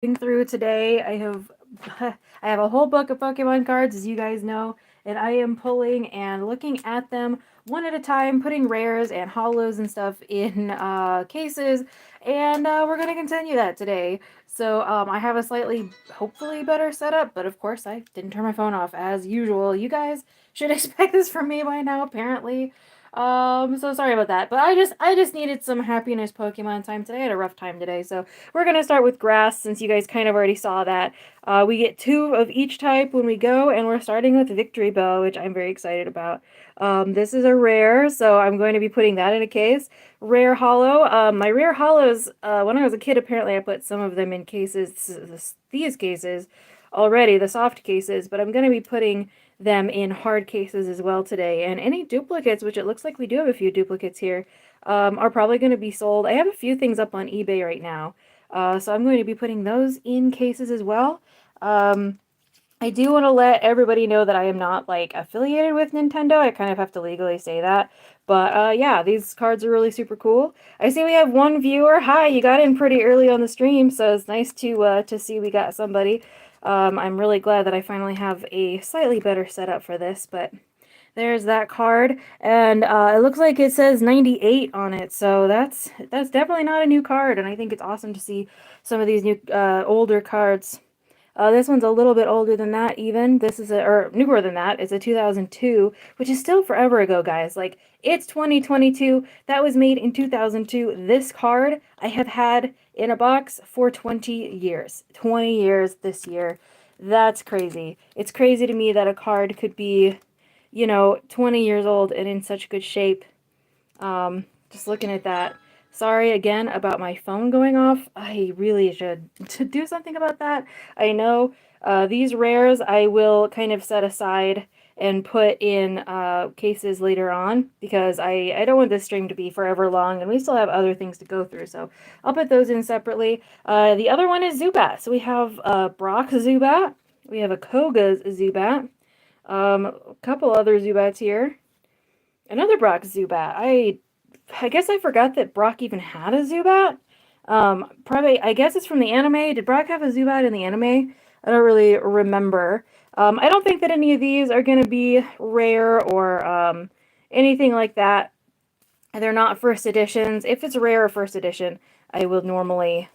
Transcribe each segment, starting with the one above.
Through today. I have a whole book of Pokemon cards, as you guys know, and I am pulling and looking at them one at a time, putting rares and holos and stuff in cases, and we're gonna continue that today. So I have a slightly, hopefully, better setup, but of course I didn't turn my phone off as usual. You guys should expect this from me by now, apparently. So sorry about that, but I just needed some happiness Pokemon time today. I had a rough time today, so we're going to start with grass since you guys kind of already saw that. We get 2 of each type when we go, and we're starting with Victory Bell, which I'm very excited about. This is a rare, so I'm going to be putting that in a case. Rare holo. My rare holos, when I was a kid, apparently I put some of them in cases, these cases already, the soft cases, but I'm going to be putting them in hard cases as well today. And any duplicates, which it looks like we do have a few duplicates here, are probably going to be sold. I have a few things up on eBay right now. So I'm going to be putting those in cases as well. I do want to let everybody know that I am not like affiliated with Nintendo. I kind of have to legally say that. But yeah, these cards are really super cool. I see we have one viewer. Hi, you got in pretty early on the stream, so it's nice to see we got somebody. I'm really glad that I finally have a slightly better setup for this, but there's that card, and it looks like it says 98 on it, so that's definitely not a new card, and I think it's awesome to see some of these new older cards. This one's a little bit older than that even. This is or newer than that. It's a 2002, which is still forever ago, guys. Like, it's 2022. That was made in 2002. This card I have had in a box for 20 years. 20 years this year. That's crazy. It's crazy to me that a card could be, 20 years old and in such good shape. Just looking at that. Sorry again about my phone going off. I really should do something about that. I know these rares I will kind of set aside and put in cases later on because I don't want this stream to be forever long and we still have other things to go through. So I'll put those in separately. The other one is Zubat. So we have Brock Zubat. We have a Koga's Zubat. A couple other Zubats here. Another Brock Zubat. I guess I forgot that Brock even had a Zubat. Probably, I guess it's from the anime. Did Brock have a Zubat in the anime? I don't really remember. I don't think that any of these are going to be rare or anything like that. They're not first editions. If it's rare or first edition, I will normally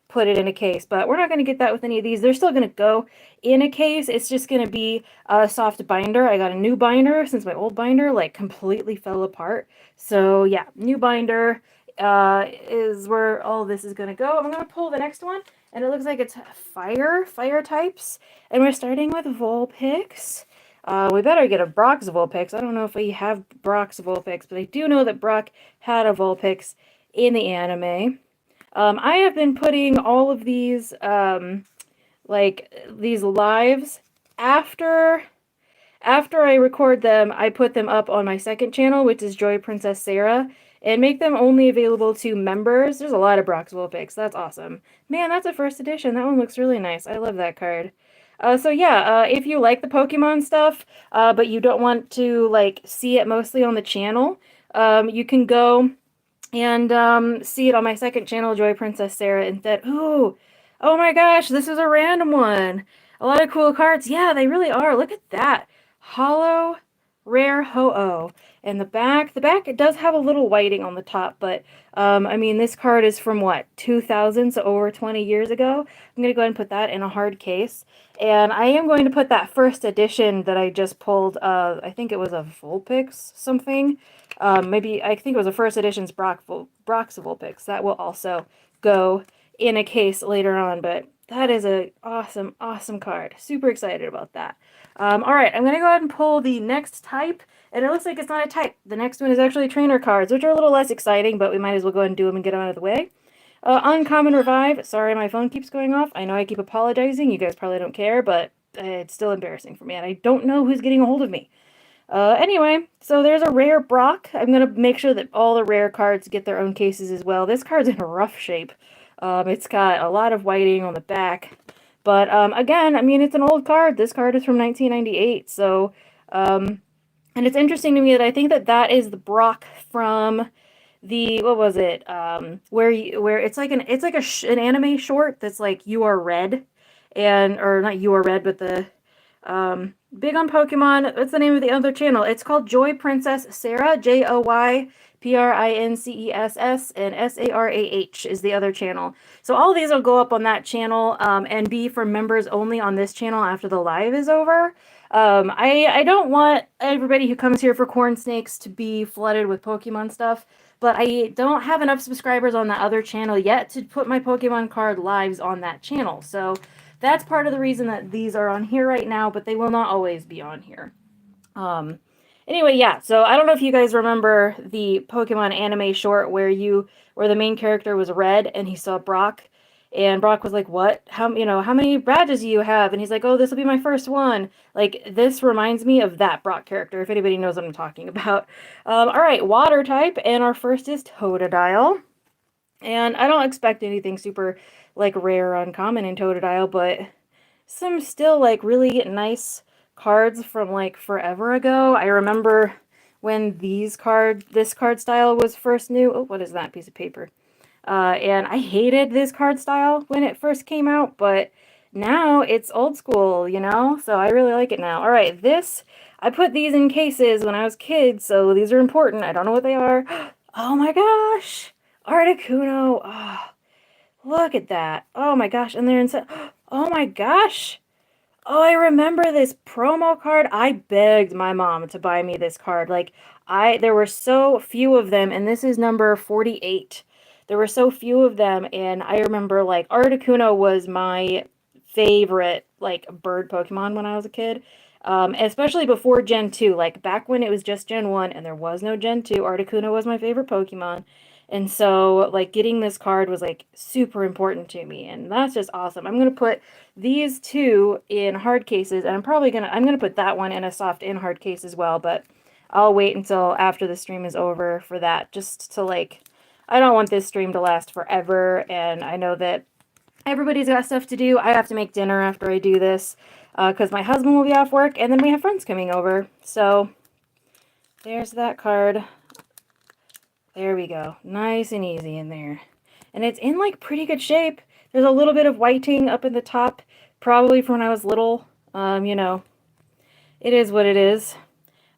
put it in a case, but we're not going to get that with any of these. They're still going to go in a case. It's just going to be a soft binder. I got a new binder since my old binder like completely fell apart. So yeah, new binder is where all this is going to go. I'm going to pull the next one, and it looks like it's fire types, and we're starting with Vulpix. We better get a Brock's Vulpix. I don't know if we have Brock's Vulpix, but I do know that Brock had a Vulpix in the anime. I have been putting all of these, these lives after I record them. I put them up on my second channel, which is Joy Princess Sarah, and make them only available to members. There's a lot of Brock's Vulpix. That's awesome. Man, that's a first edition. That one looks really nice. I love that card. So yeah, if you like the Pokemon stuff, but you don't want to like see it mostly on the channel, you can go and see it on my second channel, Joy Princess Sarah, instead. Ooh, oh my gosh, this is a random one. A lot of cool cards. Yeah, they really are. Look at that. Holo Rare Ho-Oh. And the back, it does have a little whiting on the top, but I mean, this card is from what, 2000, so over 20 years ago. I'm going to go ahead and put that in a hard case. And I am going to put that first edition that I just pulled, I think it was a Vulpix something. Maybe, I think it was a first edition's Brock's Vulpix. That will also go in a case later on, but that is an awesome, awesome card. Super excited about that. Alright, I'm going to go ahead and pull the next type, and it looks like it's not a type. The next one is actually trainer cards, which are a little less exciting, but we might as well go ahead and do them and get them out of the way. Uncommon Revive. Sorry, my phone keeps going off. I know I keep apologizing. You guys probably don't care, but it's still embarrassing for me, and I don't know who's getting a hold of me. Anyway, so there's a rare Brock. I'm going to make sure that all the rare cards get their own cases as well. This card's in a rough shape. It's got a lot of whiting on the back. But, again, I mean, it's an old card. This card is from 1998, so, and it's interesting to me that I think that that is the Brock from what was it? Where it's like an anime short that's like You Are Red, or not You Are Red, but the big on Pokemon. What's the name of the other channel? It's called Joy Princess Sarah, JoyPrincess, and Sarah is the other channel. So all of these will go up on that channel, and be for members only on this channel after the live is over. I don't want everybody who comes here for Corn Snakes to be flooded with Pokemon stuff, but I don't have enough subscribers on that other channel yet to put my Pokemon card lives on that channel. So that's part of the reason that these are on here right now, but they will not always be on here. Anyway, yeah, so I don't know if you guys remember the Pokemon anime short where the main character was Red and he saw Brock, and Brock was like, "What? How many badges do you have?" And he's like, "Oh, this will be my first one." Like, this reminds me of that Brock character, if anybody knows what I'm talking about. All right, water type, and our first is Totodile. And I don't expect anything super, like, rare or uncommon in Totodile, but some still, like, really nice cards from, like, forever ago. I remember when this card style was first new. Oh, what is that piece of paper? And I hated this card style when it first came out, but now it's old school, so I really like it now. All right, I put these in cases when I was kids, so these are important. I don't know what they are. Oh my gosh, Articuno. Oh, look at that. Oh my gosh, and they're inside. Oh my gosh. Oh, I remember this promo card. I begged my mom to buy me this card. Like, there were so few of them, and this is number 48. There were so few of them, and I remember, like, Articuno was my favorite, like, bird Pokemon when I was a kid. Especially before Gen 2. Like, back when it was just Gen 1 and there was no Gen 2, Articuno was my favorite Pokemon. And so, like, getting this card was, like, super important to me, and that's just awesome. I'm going to put these two in hard cases, and I'm going to put that one in a soft in hard case as well, but I'll wait until after the stream is over for that, just to, like, I don't want this stream to last forever, and I know that everybody's got stuff to do. I have to make dinner after I do this, because my husband will be off work, and then we have friends coming over. So, there's that card. There we go. Nice and easy in there. And it's in, like, pretty good shape. There's a little bit of whiting up in the top, probably from when I was little. It is what it is.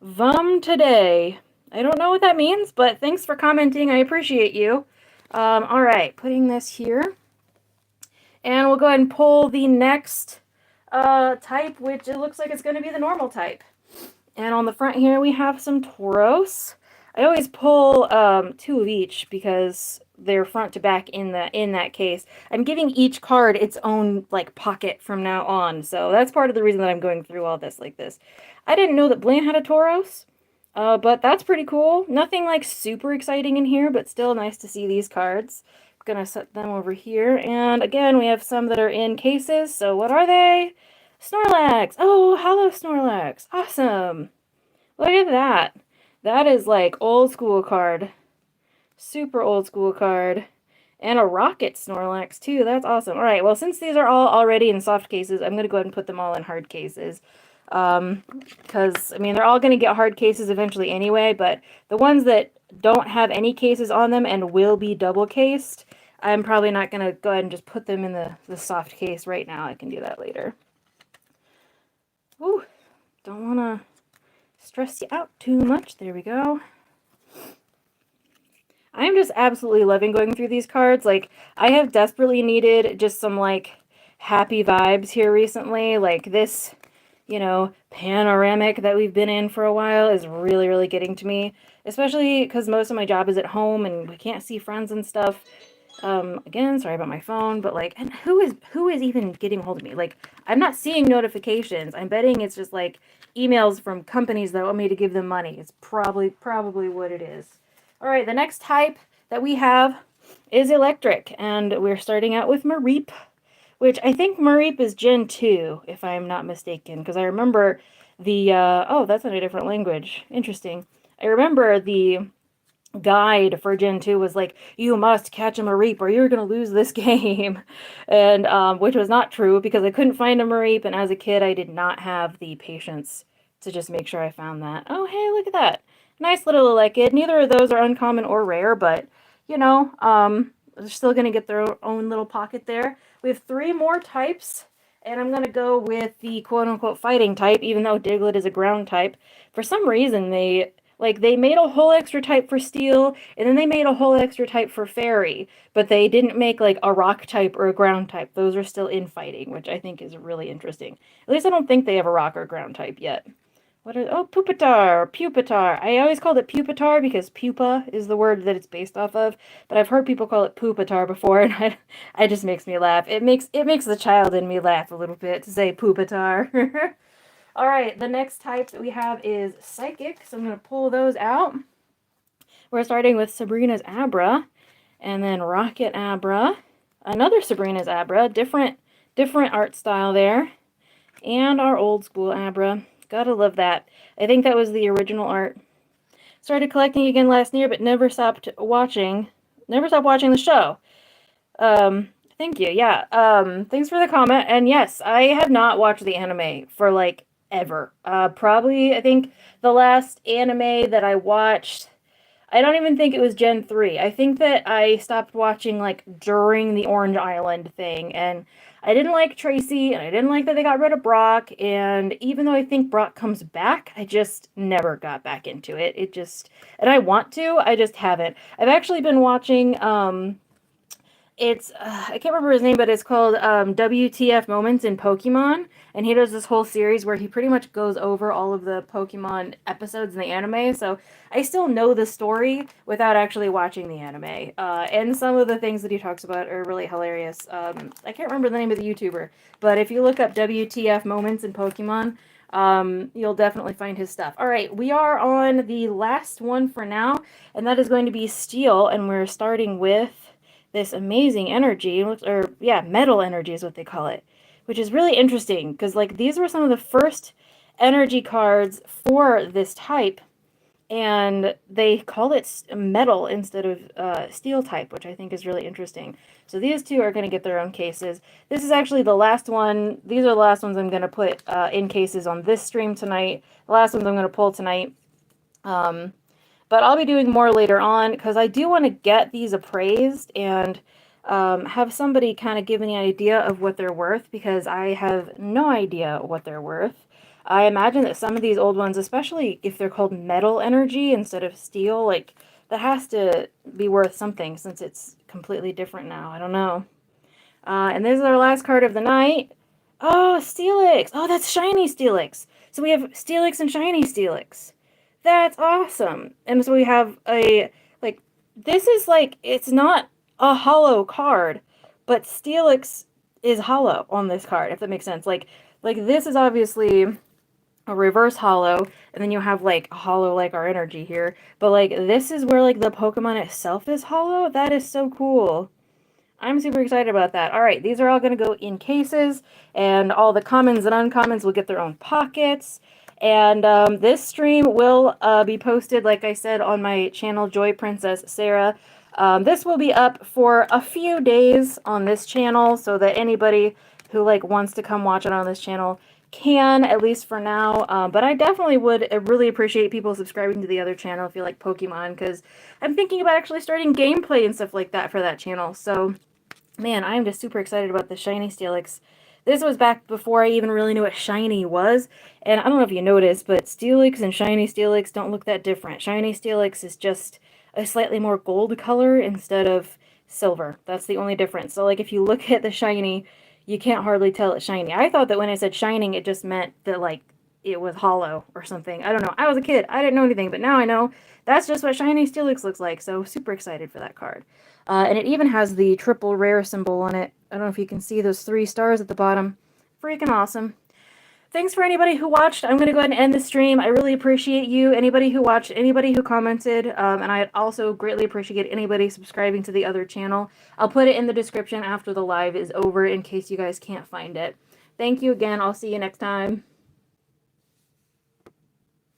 Vum today. I don't know what that means, but thanks for commenting. I appreciate you. All right, putting this here. And we'll go ahead and pull the next type, which it looks like it's going to be the normal type. And on the front here, we have some Tauros. I always pull 2 of each because they're front to back in that case. I'm giving each card its own, like, pocket from now on, so that's part of the reason that I'm going through all this like this. I didn't know that Blaine had a Tauros, but that's pretty cool. Nothing, like, super exciting in here, but still nice to see these cards. I'm gonna set them over here, and again, we have some that are in cases, so what are they? Snorlax! Oh, hello, Snorlax! Awesome! Look at that! That is, like, old school card. Super old school card. And a Rocket Snorlax, too. That's awesome. Alright, well, since these are all already in soft cases, I'm going to go ahead and put them all in hard cases. Because, I mean, they're all going to get hard cases eventually anyway, but the ones that don't have any cases on them and will be double cased, I'm probably not going to go ahead and just put them in the soft case right now. I can do that later. Ooh, don't want to stress you out too much. There we go. I'm just absolutely loving going through these cards. Like, I have desperately needed just some, like, happy vibes here recently. Like, this, panoramic that we've been in for a while is really, really getting to me. Especially because most of my job is at home and we can't see friends and stuff. Again, sorry about my phone, but, like, and who is even getting hold of me? Like, I'm not seeing notifications. I'm betting it's just, like, emails from companies that want me to give them money. It's probably what it is. All right, the next type that we have is electric, and we're starting out with Mareep, which I think Mareep is Gen 2, if I'm not mistaken, because I remember the, oh, that's in a different language. Interesting. I remember the guide for Gen 2 was like, you must catch a Mareep or you're going to lose this game. And, which was not true because I couldn't find a Mareep, and as a kid, I did not have the patience to just make sure I found that. Oh, hey, look at that. Nice little Elekid. Neither of those are uncommon or rare, but, you know, they're still going to get their own little pocket there. We have 3 more types, and I'm going to go with the quote-unquote fighting type, even though Diglett is a ground type. For some reason, they made a whole extra type for Steel, and then they made a whole extra type for Fairy, but they didn't make, like, a rock type or a ground type. Those are still in fighting, which I think is really interesting. At least I don't think they have a rock or ground type yet. Pupitar. I always called it Pupitar because pupa is the word that it's based off of, but I've heard people call it Pupitar before, and it just makes me laugh. It makes the child in me laugh a little bit to say Pupitar. All right, the next type that we have is Psychic, so I'm going to pull those out. We're starting with Sabrina's Abra, and then Rocket Abra, another Sabrina's Abra, different art style there, and our old school Abra. Gotta love that. I think that was the original art. Started collecting again last year, but never stopped watching the show. Thank you. Yeah. Thanks for the comment. And yes, I have not watched the anime for like ever. Probably I think the last anime that I watched, I don't even think it was Gen 3. I think that I stopped watching like during the Orange Island thing, and I didn't like Tracy, and I didn't like that they got rid of Brock, and even though I think Brock comes back, I just never got back into it. And I want to, I just haven't. I've actually been watching, it's I can't remember his name, but it's called WTF Moments in Pokemon, and he does this whole series where he pretty much goes over all of the Pokemon episodes in the anime. So I still know the story without actually watching the anime, and some of the things that he talks about are really hilarious. I can't remember the name of the YouTuber, but if you look up WTF Moments in Pokemon, you'll definitely find his stuff. All right, we are on the last one for now, and that is going to be Steel, and we're starting with this amazing energy, or yeah, metal energy is what they call it, which is really interesting because like these were some of the first energy cards for this type, and they called it metal instead of steel type, which I think is really interesting. So these two are going to get their own cases. This is actually the last one. These are the last ones I'm going to put in cases on this stream tonight. The last ones I'm going to pull tonight. But I'll be doing more later on because I do want to get these appraised and have somebody kind of give me an idea of what they're worth, because I have no idea what they're worth. I imagine that some of these old ones, especially if they're called metal energy instead of steel, like that has to be worth something since it's completely different now. I don't know. And this is our last card of the night. Oh, STEELIX. Oh, that's shiny STEELIX. So we have STEELIX and shiny STEELIX. That's awesome. And so we have like, this is like, it's not a hollow card, but STEELIX is hollow on this card, if that makes sense. Like this is obviously a reverse hollow, and then you have like a hollow like our energy here. But like, this is where like the Pokemon itself is hollow. That is so cool. I'm super excited about that. All right, these are all going to go in cases, and all the commons and uncommons will get their own pockets. And this stream will be posted, like I said, on my channel, Joy Princess Sarah. This will be up for a few days on this channel, so that anybody who like wants to come watch it on this channel can, at least for now. But I definitely would really appreciate people subscribing to the other channel if you like Pokemon, because I'm thinking about actually starting gameplay and stuff like that for that channel. So man, I'm just super excited about the shiny STEELIX. This was back before I even really knew what shiny was. And I don't know if you noticed, but STEELIX and shiny STEELIX don't look that different. Shiny STEELIX is just a slightly more gold color instead of silver. That's the only difference. So like if you look at the shiny, you can't hardly tell it's shiny. I thought that when I said shining, it just meant that like it was hollow or something. I don't know. I was a kid. I didn't know anything, but now I know that's just what shiny STEELIX looks like. So super excited for that card. And it even has the triple rare symbol on it. I don't know if you can see those 3 stars at the bottom. Freaking awesome. Thanks for anybody who watched. I'm going to go ahead and end the stream. I really appreciate you, anybody who watched, anybody who commented, and I also greatly appreciate anybody subscribing to the other channel. I'll put it in the description after the live is over in case you guys can't find it. Thank you again. I'll see you next time.